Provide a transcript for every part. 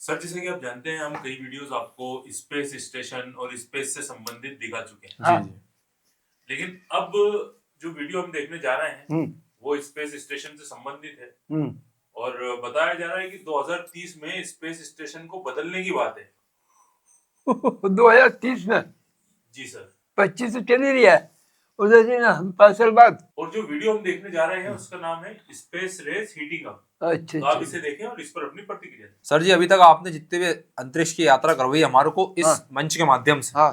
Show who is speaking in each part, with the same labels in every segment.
Speaker 1: Sir, जैसे कि आप जानते हैं, हम कई वीडियोस आपको स्पेस स्टेशन और स्पेस से संबंधित दिखा चुके हैं।
Speaker 2: हाँ।
Speaker 3: जी।
Speaker 1: लेकिन अब जो वीडियो हम देखने जा रहे हैं वो स्पेस स्टेशन से संबंधित है और बताया जा रहा है कि 2030 में स्पेस स्टेशन को बदलने की बात है।
Speaker 2: 2030 में
Speaker 1: जी सर।
Speaker 2: 25 तो चल ही रहा है, उधर से ना 5 साल बाद।
Speaker 1: और जो वीडियो हम देखने जा रहे हैं उसका नाम है स्पेस रेस हीटिंग अप।
Speaker 2: अच्छा
Speaker 1: तो आप
Speaker 2: अच्छा।
Speaker 1: इसे देखें और इस पर अपनी प्रतिक्रिया दें।
Speaker 3: सर जी, अभी तक आपने जितने भी अंतरिक्ष की यात्रा करवाई हमारे को इस
Speaker 2: हाँ।
Speaker 3: मंच के माध्यम से,
Speaker 2: हाँ।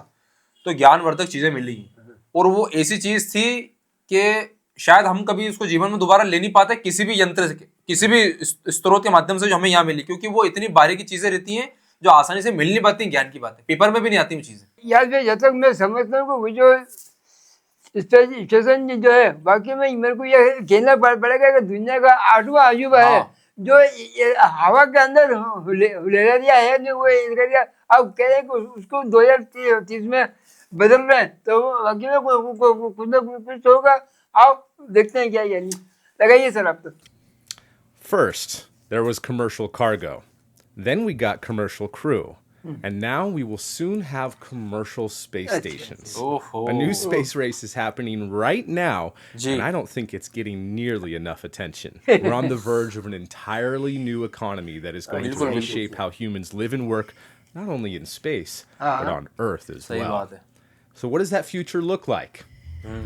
Speaker 3: तो ज्ञानवर्धक चीजें मिली और वो ऐसी चीज थी कि शायद हम कभी उसको जीवन में दोबारा ले नहीं पाते किसी भी यंत्र से, किसी भी स्रोत के माध्यम से जो हमें यहाँ मिली, क्योंकि वो इतनी बारीकी चीजें रहती हैं जो आसानी से मिल नहीं पाती। ज्ञान की बातें पेपर में भी नहीं आती वो चीजें।
Speaker 2: याद है, जब तक मैं समझता हूँ वो जो स्पेस स्टेशन जो है, बाकी में मेरे को ये कहना पड़ेगा कि दुनिया का 8वां अजूबा है जो ये हवा के अंदर हुलेरा दिया है जो वो कर दिया। अब कह रहे हैं उसको 2030 में बदल रहे हैं, तो बाकी में कुछ ना कुछ होगा। आप देखते हैं क्या लगाइए सर आप तो।
Speaker 4: First, there was commercial cargo. Then we got commercial crew. And now we will soon have commercial space stations. A new space race is happening right now, and I don't think it's getting nearly enough attention. We're on the verge of an entirely new economy that is going to reshape how humans live and work, not only in space, but on Earth as well. So what does that future look like?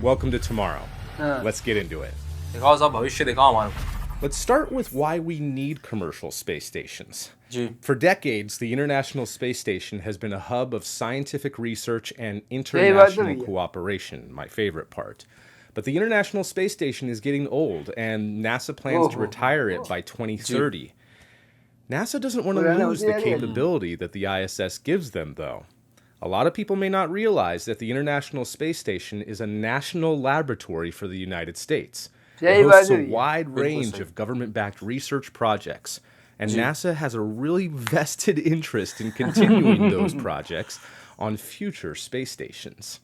Speaker 4: Welcome to tomorrow. Let's get into it.
Speaker 3: दिखाओ साहब, भविष्य दिखाओ हमारे को।
Speaker 4: Let's start with why we need commercial space stations.
Speaker 3: Ji.
Speaker 4: For decades, the International Space Station has been a hub of scientific research and international cooperation, my favorite part. But the International Space Station is getting old, and NASA plans to retire it by 2030. NASA doesn't want to lose the capability that the ISS gives them, though. A lot of people may not realize that the International Space Station is a national laboratory for the United States. It hosts a wide range of government-backed research projects, and NASA has a really vested interest in continuing those projects on future space stations.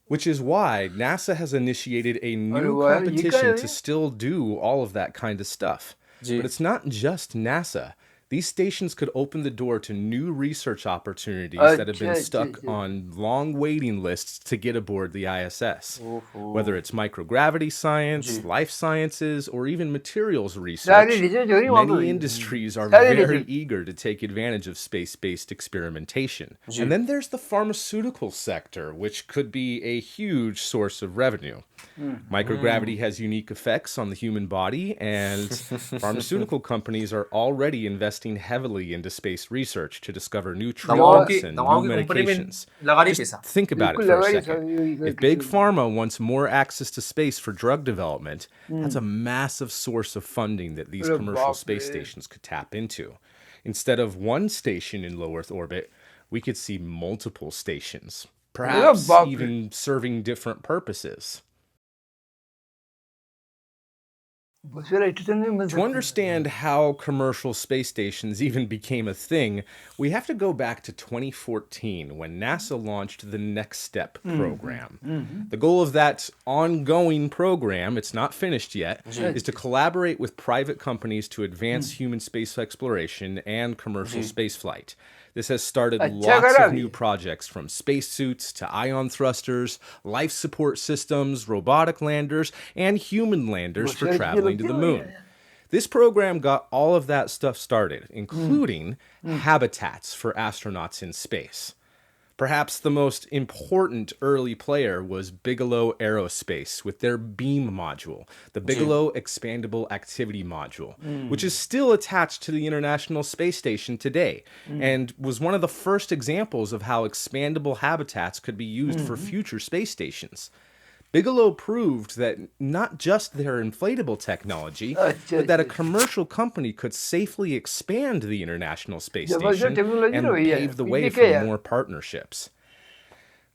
Speaker 4: Which is why NASA has initiated a new competition to still do all of that kind of stuff. But it's not just NASA. These stations could open the door to new research opportunities that have been stuck on long waiting lists to get aboard the ISS. Whether it's microgravity science, life sciences, or even materials research, many industries are very eager to take advantage of space-based experimentation. And then there's the pharmaceutical sector, which could be a huge source of revenue. Microgravity has unique effects on the human body, and pharmaceutical companies are already investing heavily into space research to discover new treatments and new medications. Just think about it for a second. If Big Pharma wants more access to space for drug development, that's a massive source of funding that these commercial space stations could tap into. Instead of one station in low Earth orbit, we could see multiple stations, perhaps even serving different purposes. To understand how commercial space stations even became a thing, we have to go back to 2014 when NASA launched the Next Step program. The goal of that ongoing program, it's not finished yet, is to collaborate with private companies to advance human space exploration and commercial spaceflight. This has started lots of new projects, from spacesuits to ion thrusters, life support systems, robotic landers, and human landers for traveling to the moon. This program got all of that stuff started, including habitats for astronauts in space. Perhaps the most important early player was Bigelow Aerospace with their BEAM module, the Bigelow Expandable Activity Module, which is still attached to the International Space Station today, and was one of the first examples of how expandable habitats could be used for future space stations. Bigelow proved that not just their inflatable technology, but that a commercial company could safely expand the International Space Station and pave the way for more partnerships.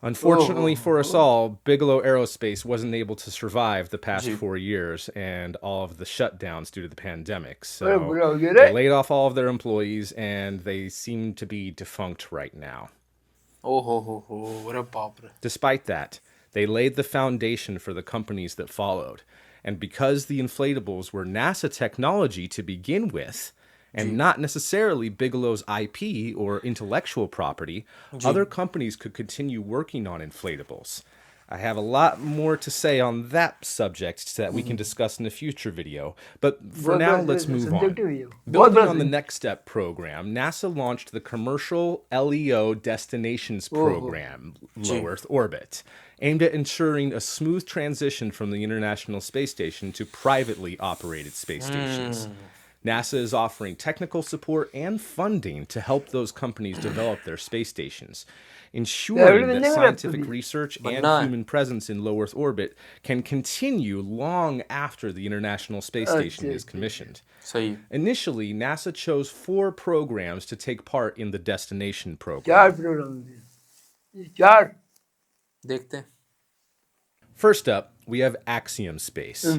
Speaker 4: Unfortunately for us all, Bigelow Aerospace wasn't able to survive the past 4 years and all of the shutdowns due to the pandemic. So they laid off all of their employees, and they seem to be defunct right now. Despite that, they laid the foundation for the companies that followed. And because the inflatables were NASA technology to begin with, and not necessarily Bigelow's IP or intellectual property, other companies could continue working on inflatables. I have a lot more to say on that subject that we can discuss in a future video, but for now, let's move on. Building on the Next Step program, NASA launched the Commercial LEO Destinations Program, Low Earth Orbit, aimed at ensuring a smooth transition from the International Space Station to privately operated space stations. NASA is offering technical support and funding to help those companies develop their space stations, ensuring that scientific research and human presence in low Earth orbit can continue long after the International Space Station is commissioned. Initially, NASA chose 4 programs to take part in the Destination Program. First up, we have Axiom Space.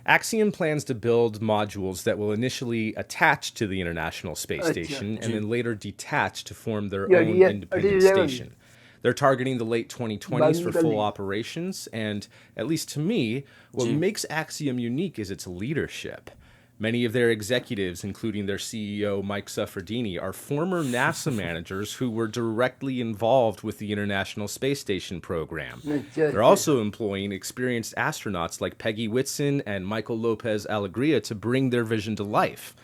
Speaker 4: Axiom plans to build modules that will initially attach to the International Space Station and then later detach to form their own independent station. They're targeting the late 2020s for full operations, and at least to me, what makes Axiom unique is its leadership. Many of their executives, including their CEO, Mike Suffredini, are former NASA managers who were directly involved with the International Space Station program. They're also employing experienced astronauts like Peggy Whitson and Michael Lopez Alegria to bring their vision to life.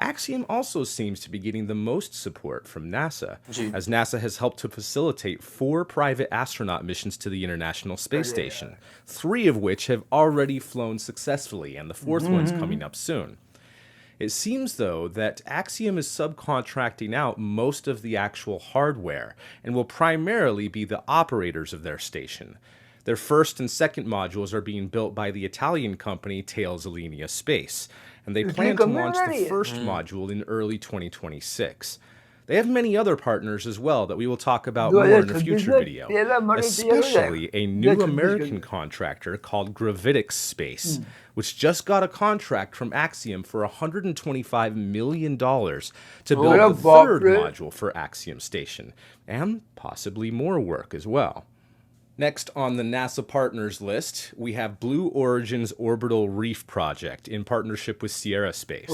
Speaker 4: Axiom also seems to be getting the most support from NASA, as NASA has helped to facilitate 4 private astronaut missions to the International Space Station, 3 of which have already flown successfully, and the 4th one's coming up soon. It seems, though, that Axiom is subcontracting out most of the actual hardware, and will primarily be the operators of their station. Their first and second modules are being built by the Italian company Thales Alenia Space, and they plan to launch the first module in early 2026. They have many other partners as well that we will talk about more in a future video, especially a new American contractor called Gravitic Space, which just got a contract from Axiom for $125 million to build the third module for Axiom Station, and possibly more work as well. Next on the NASA partners list, we have Blue Origin's Orbital Reef project in partnership with Sierra Space.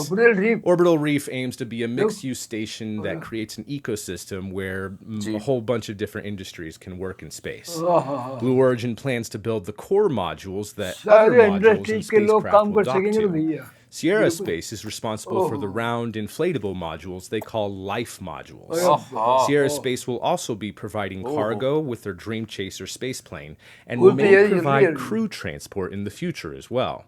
Speaker 4: Orbital Reef aims to be a mixed-use station that creates an ecosystem where a whole bunch of different industries can work in space. Blue Origin plans to build the core modules that other modules and spacecraft will dock to. Sierra Space is responsible for the round inflatable modules they call Life modules. Sierra Space will also be providing cargo with their Dream Chaser spaceplane and may provide crew transport in the future as well.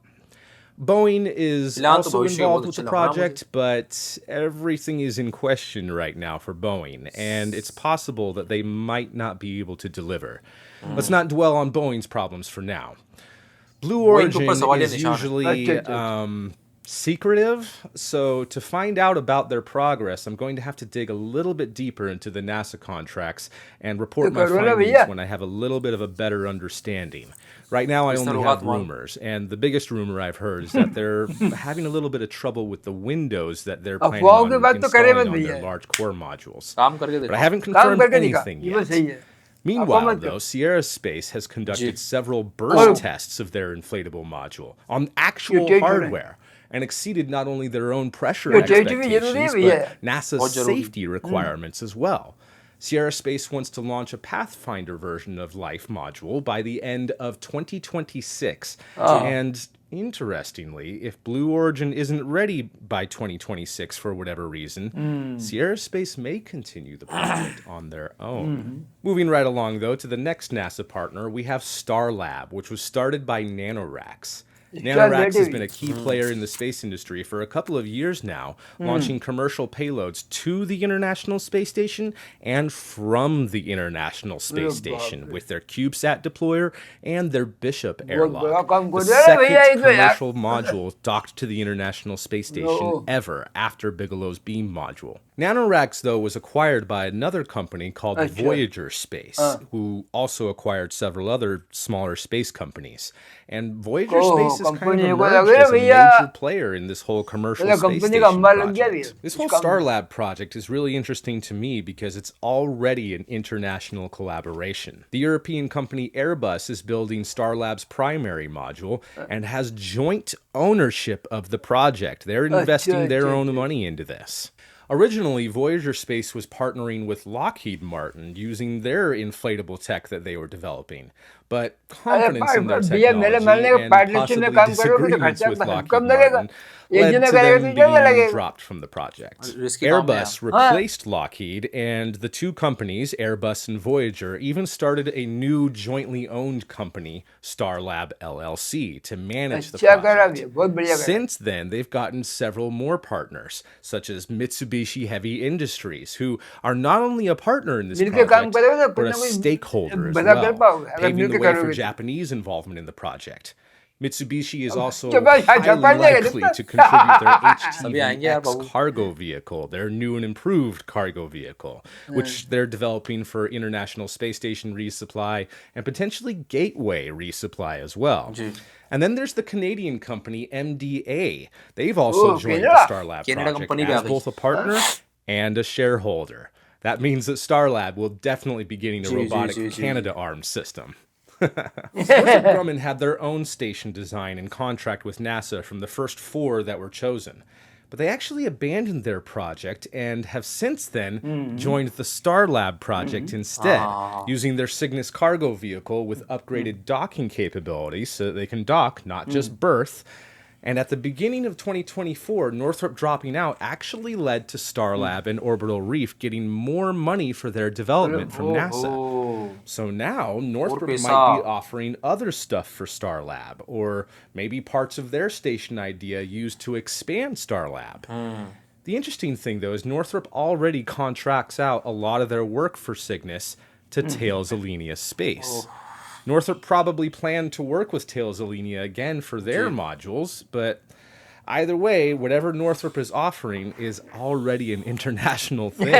Speaker 4: Boeing is also involved with the project, but everything is in question right now for Boeing, and it's possible that they might not be able to deliver. Let's not dwell on Boeing's problems for now. Blue Origin is usually secretive, so to find out about their progress, I'm going to have to dig a little bit deeper into the NASA contracts and report my findings when I have a little bit of a better understanding. Right now, I only have rumors, and the biggest rumor I've heard is that they're having a little bit of trouble with the windows that they're planning on installing on their large core modules. But I haven't confirmed anything yet. Meanwhile, though, Sierra Space has conducted several burst tests of their inflatable module on actual hardware, and exceeded not only their own pressure expectations, but NASA's safety requirements as well. Sierra Space wants to launch a Pathfinder version of Life module by the end of 2026. And interestingly, if Blue Origin isn't ready by 2026 for whatever reason, Sierra Space may continue the project on their own. Moving right along, though, to the next NASA partner, we have Starlab, which was started by NanoRacks. NanoRacks has been a key player in the space industry for a couple of years now, launching commercial payloads to the International Space Station and from the International Space Station with their CubeSat deployer and their Bishop airlock, the second commercial module docked to the International Space Station ever after Bigelow's beam module. NanoRacks, though, was acquired by another company called Voyager Space, who also acquired several other smaller space companies. And Voyager Space is kind of
Speaker 2: company को
Speaker 4: emerged
Speaker 2: लगे
Speaker 4: as a
Speaker 2: भैया
Speaker 4: major player in this whole commercial
Speaker 2: मतलब
Speaker 4: space
Speaker 2: company का
Speaker 4: station
Speaker 2: अंबार लग गया
Speaker 4: project.
Speaker 2: भैया
Speaker 4: This whole Starlab project is really interesting to me because it's already an international collaboration. The European company Airbus is building Starlab's primary module and has joint ownership of the project. They're investing their own money into this. Originally, Voyager Space was partnering with Lockheed Martin using their inflatable tech that they were developing. But confidence in their technology and possibly disagreements with Lockheed Martin led to them being dropped from the project. Airbus replaced Lockheed, and the two companies, Airbus and Voyager, even started a new jointly owned company, Starlab LLC, to manage the project. Since then, they've gotten several more partners, such as Mitsubishi Heavy Industries, who are not only a partner in this project, but a stakeholder as well, paving the way for Japanese involvement in the project. Mitsubishi is also highly likely to contribute their HTV-X cargo vehicle, their new and improved cargo vehicle, which they're developing for International Space Station resupply and potentially Gateway resupply as well. And then there's the Canadian company MDA. They've also joined the Starlab project as both a partner and a shareholder. That means that Starlab will definitely be getting a robotic Canada-armed system. Northrop Grumman had their own station design and contract with NASA from the first 4 that were chosen. But they actually abandoned their project and have since then joined the Starlab project instead, using their Cygnus cargo vehicle with upgraded docking capabilities so that they can dock, not just berth. And at the beginning of 2024, Northrop dropping out actually led to Starlab and Orbital Reef getting more money for their development from NASA. So now Northrop might be offering other stuff for Starlab, or maybe parts of their station idea used to expand Starlab. The interesting thing, though, is Northrop already contracts out a lot of their work for Cygnus to Thales Alenia Space. Northrop probably planned to work with Thales Alenia again for their modules, but either way, whatever Northrop is offering is already an international thing.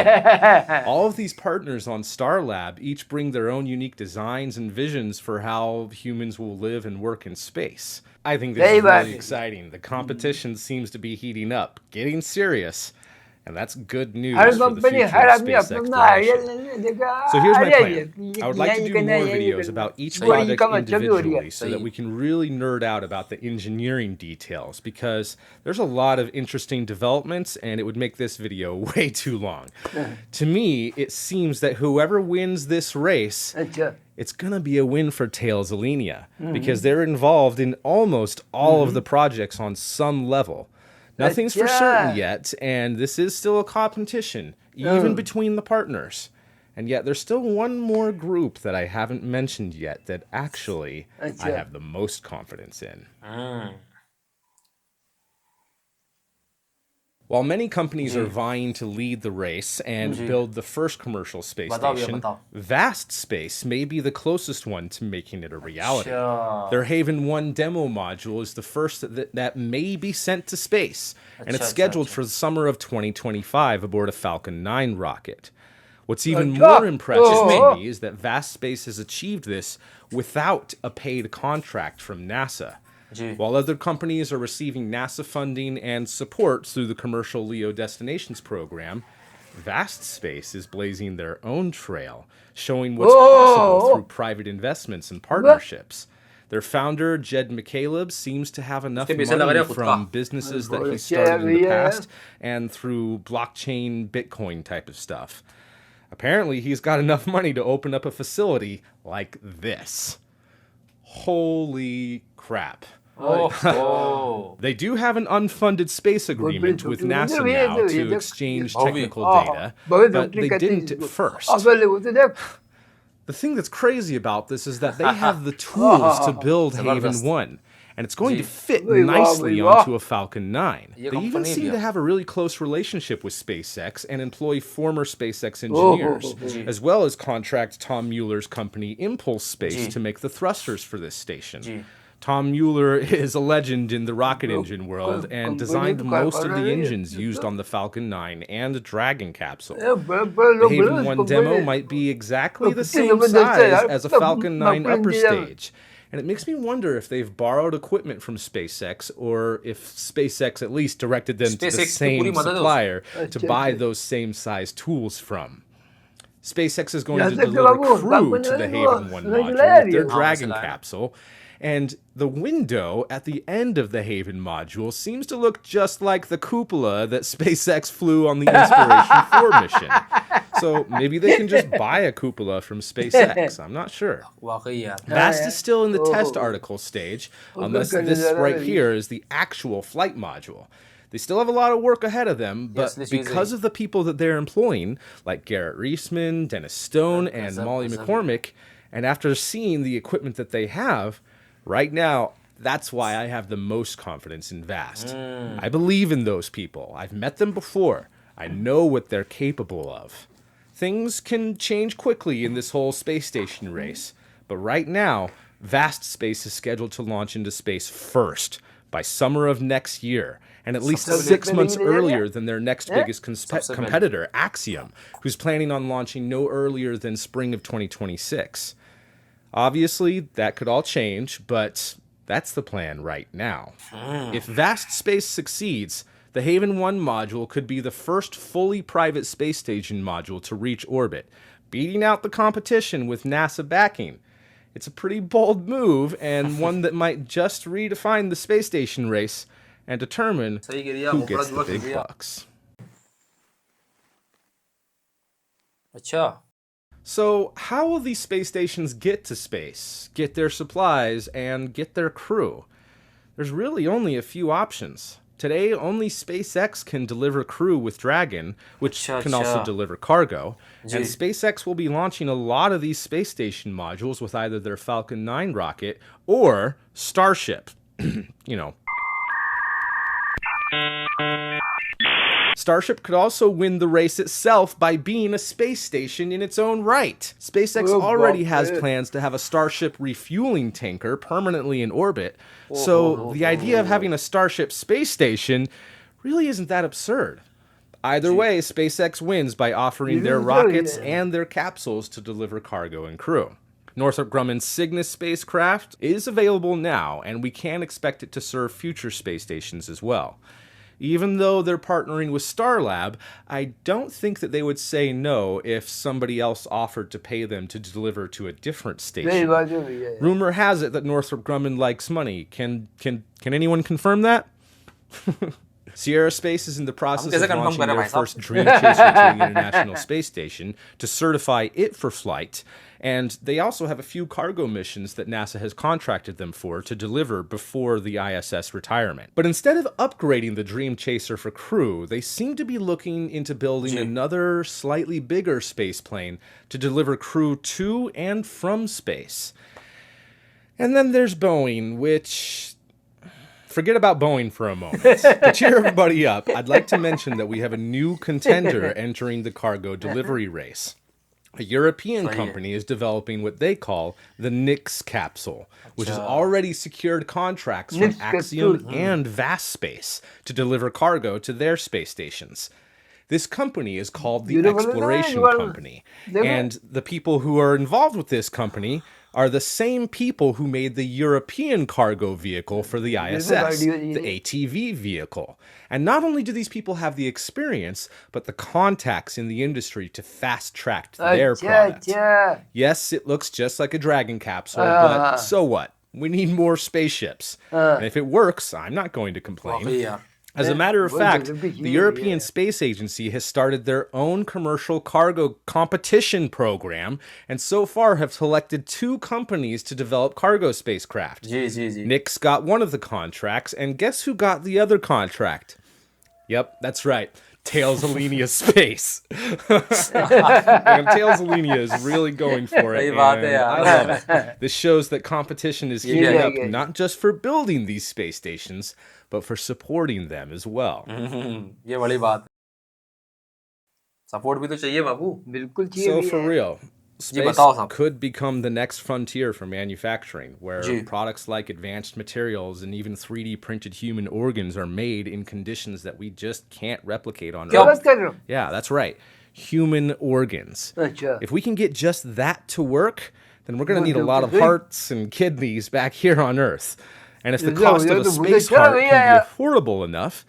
Speaker 4: All of these partners on Starlab each bring their own unique designs and visions for how humans will live and work in space. I think this is really exciting. The competition seems to be heating up, getting serious. And that's good news for the future of space exploration. So here's my plan. I would like to do more videos about each project individually so that we can really nerd out about the engineering details, because there's a lot of interesting developments and it would make this video way too long. To me, it seems that whoever wins this race, it's going to be a win for Thales Alenia, because they're involved in almost all of the projects on some level. Nothing's for certain yet, and this is still a competition, even between the partners. And yet there's still one more group that I haven't mentioned yet that actually I have the most confidence in. While many companies are vying to lead the race and build the first commercial space station, Vast Space may be the closest one to making it a reality. Their Haven 1 demo module is the first that may be sent to space, and it's scheduled for the summer of 2025 aboard a Falcon 9 rocket. What's even more impressive to me is that Vast Space has achieved this without a paid contract from NASA. While other companies are receiving NASA funding and support through the commercial LEO Destinations program, Vast Space is blazing their own trail, showing what's possible through private investments and partnerships. Their founder, Jed McCaleb, seems to have enough money from businesses that he started in the past and through blockchain, Bitcoin type of stuff. Apparently, he's got enough money to open up a facility like this. Holy crap. They do have an unfunded space agreement with NASA now to exchange technical data, but they didn't at first. The thing that's crazy about this is that they have the tools to build Haven 1, and it's going to fit nicely onto a Falcon 9. They even seem to have a really close relationship with SpaceX and employ former SpaceX engineers, as well as contract Tom Mueller's company Impulse Space to make the thrusters for this station. Tom Mueller is a legend in the rocket engine world and designed most of the engines used on the Falcon 9 and Dragon capsule. The Haven 1 demo might be exactly the same size as a Falcon 9 upper stage, And it makes me wonder if they've borrowed equipment from SpaceX or if SpaceX at least directed them to the same supplier to buy those same size tools from. SpaceX is going to deliver crew to the Haven 1 module with their Dragon capsule, and the window at the end of the Haven module seems to look just like the cupola that SpaceX flew on the Inspiration 4 mission. So maybe they can just buy a cupola from SpaceX. I'm not sure. VAST is still in the test article stage, unless this right here is the actual flight module. They still have a lot of work ahead of them, but because of the people that they're employing, like Garrett Reisman, Dennis Stone, and Molly McCormick, and after seeing the equipment that they have, right now, that's why I have the most confidence in VAST. I believe in those people. I've met them before. I know what they're capable of. Things can change quickly in this whole space station race, but right now, VAST Space is scheduled to launch into space first by summer of next year, and at least 6 months earlier than their next biggest competitor, Axiom, who's planning on launching no earlier than spring of 2026. Obviously, that could all change, but that's the plan right now. If VAST Space succeeds, the Haven 1 module could be the first fully private space station module to reach orbit, beating out the competition with NASA backing. It's a pretty bold move, and one that might just redefine the space station race and determine who gets the big bucks. So, how will these space stations get to space, get their supplies, and get their crew? There's really only a few options. Today, only SpaceX can deliver crew with Dragon, which can also deliver cargo. And SpaceX will be launching a lot of these space station modules with either their Falcon 9 rocket or Starship. Starship could also win the race itself by being a space station in its own right. SpaceX already has plans to have a Starship refueling tanker permanently in orbit, so the idea of having a Starship space station really isn't that absurd. Either way, SpaceX wins by offering their rockets and their capsules to deliver cargo and crew. Northrop Grumman's Cygnus spacecraft is available now, and we can expect it to serve future space stations as well. Even though they're partnering with Starlab, I don't think that they would say no if somebody else offered to pay them to deliver to a different station. Rumor has it that Northrop Grumman likes money. Can anyone confirm that? Sierra Space is in the process of launching their first Dream Chaser to the International Space Station to certify it for flight, and they also have a few cargo missions that NASA has contracted them for to deliver before the ISS retirement. But instead of upgrading the Dream Chaser for crew, they seem to be looking into building another slightly bigger space plane to deliver crew to and from space. And then there's Boeing, which... Forget about Boeing for a moment. To cheer everybody up, I'd like to mention that we have a new contender entering the cargo delivery race. A European company is developing what they call the Nix capsule, which has already secured contracts from Axiom and VAST Space to deliver cargo to their space stations. This company is called the Exploration Company, and the people who are involved with this company are the same people who made the European cargo vehicle for the ISS, the ATV vehicle. And not only do these people have the experience, but the contacts in the industry to fast-track their product. Yes, it looks just like a Dragon capsule, but so what? We need more spaceships. And if it works, I'm not going to complain. As a matter of fact, the European Space Agency has started their own commercial cargo competition program, and so far have selected 2 companies to develop cargo spacecraft. Nix got one of the contracts, and guess who got the other contract? Yep, that's right. Tails Alenia Space. And Tails Alenia is really going for it, and I love it. This shows that competition is heating up not just for building these space stations, but for supporting them as well.
Speaker 3: ये बड़ी बात है. Support भी तो चाहिए बाबू.
Speaker 2: बिल्कुल चाहिए.
Speaker 4: So for real, space could become the next frontier for manufacturing, where products like advanced materials and even 3D printed human organs are made in conditions that we just can't replicate on Earth. Yeah, that's right. Human organs. If we can get just that to work, then we're going to need a lot of hearts and kidneys back here on Earth. And if the cost of a space heart can be affordable enough,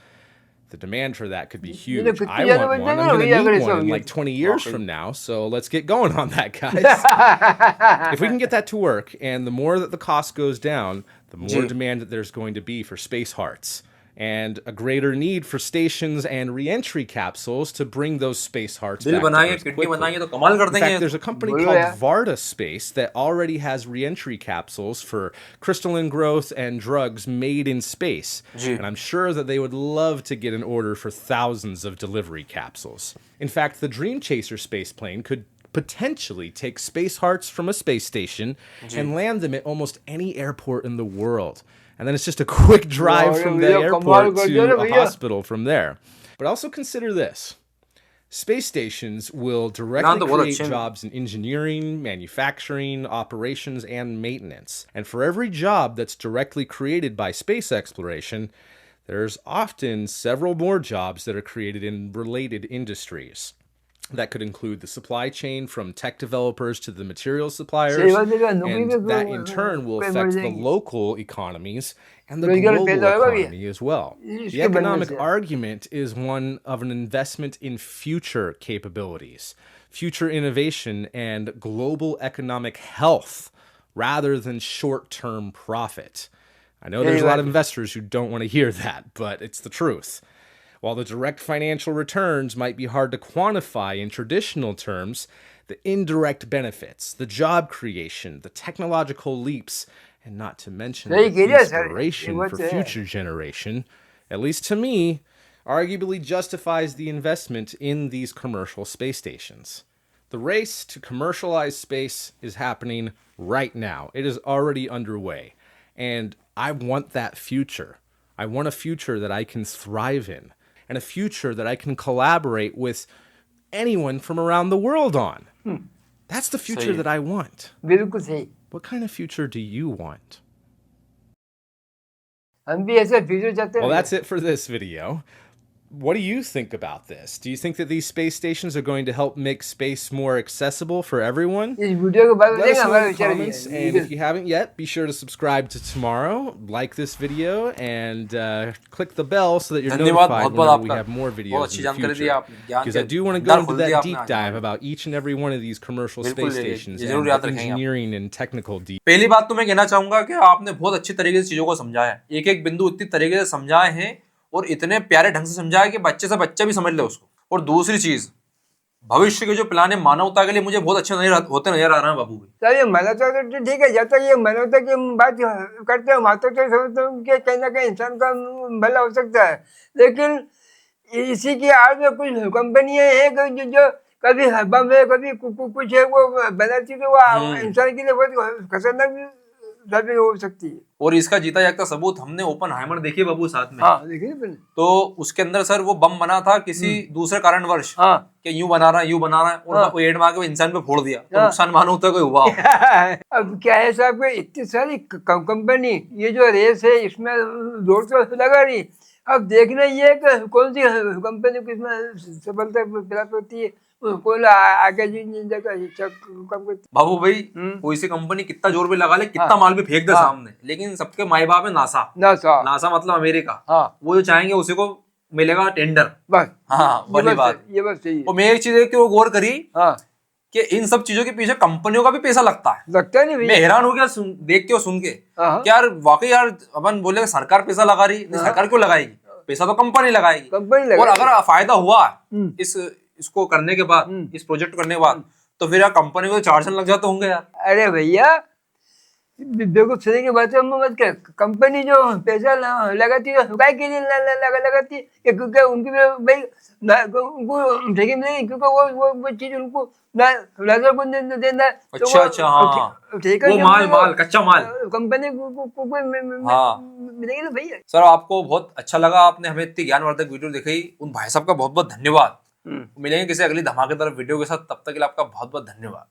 Speaker 4: the demand for that could be huge. I want one. I'm going to need one in like 20 years from now. So let's get going on that, guys. If we can get that to work, and the more that the cost goes down, the more demand that there's going to be for space hearts, and a greater need for stations and re-entry capsules to bring those space hearts back to Earth quickly. In fact, there's a company called Varda Space that already has re-entry capsules for crystalline growth and drugs made in space. And I'm sure that they would love to get an order for thousands of delivery capsules. In fact, the Dream Chaser spaceplane could potentially take space hearts from a space station and land them at almost any airport in the world. And then it's just a quick drive from the airport to a hospital from there. But also consider this. Space stations will directly create jobs in engineering, manufacturing, operations, and maintenance. And for every job that's directly created by space exploration, there's often several more jobs that are created in related industries. That could include the supply chain from tech developers to the material suppliers, and that in turn will affect the local economies and the global economy as well. The economic argument is one of an investment in future capabilities, future innovation, and global economic health rather than short-term profit. I know there's a lot of investors who don't want to hear that, but it's the truth. While the direct financial returns might be hard to quantify in traditional terms, the indirect benefits, the job creation, the technological leaps, and not to mention the inspiration for future generation, at least to me, arguably justifies the investment in these commercial space stations. The race to commercialize space is happening right now. It is already underway. And I want that future. I want a future that I can thrive in, and a future that I can collaborate with anyone from around the world on. That's the future that I want. What kind of future do you want? Well, that's it for this video. What do you think about this? Do you think that these space stations are going to help make space more accessible for everyone? Let us know in the comments, and if you haven't yet, be sure to subscribe to Tomorrow, like this video, and click the bell so that you're notified whenever we have more videos in the future. Because I do want to go into that deep dive about each and every one of these commercial space stations and the engineering and technical details.
Speaker 3: पहली बात तो मैं कहना चाहूंगा कि आपने बहुत अच्छी तरीके से चीजों को समझाया है, एक एक बिंदु इतनी तरीके से समझाए हैं और इतने प्यारे ढंग से समझाया कि बच्चे से बच्चा भी समझ ले उसको। और दूसरी चीज, भविष्य के जो प्लान है मानवता के लिए मुझे बहुत अच्छे होते नजर आ रहे हैं बाबू भाई।
Speaker 2: ये मानवता तो ठीक है, जब तक ये मानवता की बात करते हैं मात्र तो समझता हूँ कि कहीं ना कहीं इंसान का भला हो सकता है, लेकिन इसी की आड़ में कुछ कंपनियां हैं जो कभी हवा में कभी कुछ है वो बनाती, तो वो इंसान के लिए बहुत खतरनाक साबित हो सकती है।
Speaker 3: और इसका जीता जागता सबूत हमने ओपनहाइमर देखी बाबू साथ में।
Speaker 2: हाँ, देखिए। तो
Speaker 3: उसके अंदर सर वो बम बना था किसी दूसरे कारणवश कि यूं बना रहा है और वो एड मार के इंसान पे फोड़ दिया, तो नुकसान मानवता को हुआ।
Speaker 2: अब क्या है साहब, इतनी सारी कंपनी ये जो रेस है इसमें जोर तो लगा रही, अब देखना ये है कि कौन सी कंपनी को इसमें सफलता प्राप्त होती है, आगे
Speaker 3: बाबू भाई कोई सी कंपनी कितना जोर भी लगा ले, कितना माल भी फेंक दे सामने, लेकिन सबके माई बाप है नासा मतलब अमेरिका, वो जो चाहेंगे उसी को मिलेगा टेंडर। हाँ, बड़ी बात
Speaker 2: ये बात सही है।
Speaker 3: और मैं एक चीज देख के वो गौर करी कि इन सब चीजों के पीछे कंपनियों का भी पैसा लगता
Speaker 2: नहीं भैया।
Speaker 3: मैं हैरान हो गया देख के और सुन के, यार वाकई यार अपन बोले सरकार पैसा लगा रही, सरकार क्यों लगाएगी, पैसा तो कंपनी लगाएगी। और अगर फायदा हुआ इसको करने के बाद, इस प्रोजेक्ट करने के बाद, तो फिर यार कंपनी को चार्ज लग जाते होंगे यार।
Speaker 2: अरे भैया देखो सही की बात है, मत कर, कंपनी जो पैसा लगाती है काय के लिए लगाती है, क्योंकि उनकी भाई उनको ठेके मिलेगी, क्योंकि वो चीज उनको नजर को देना।
Speaker 3: अच्छा हाँ, वो माल कच्चा माल
Speaker 2: कंपनी को मिलेगी ना भैया।
Speaker 3: सर आपको बहुत अच्छा लगा, आपने हमें इतनी ज्ञानवर्धक वीडियो दिखाई, उन भाई साहब का बहुत बहुत धन्यवाद। मिलेंगे किसी अगली धमाकेदार वीडियो के साथ, तब तक के लिए आपका बहुत बहुत धन्यवाद।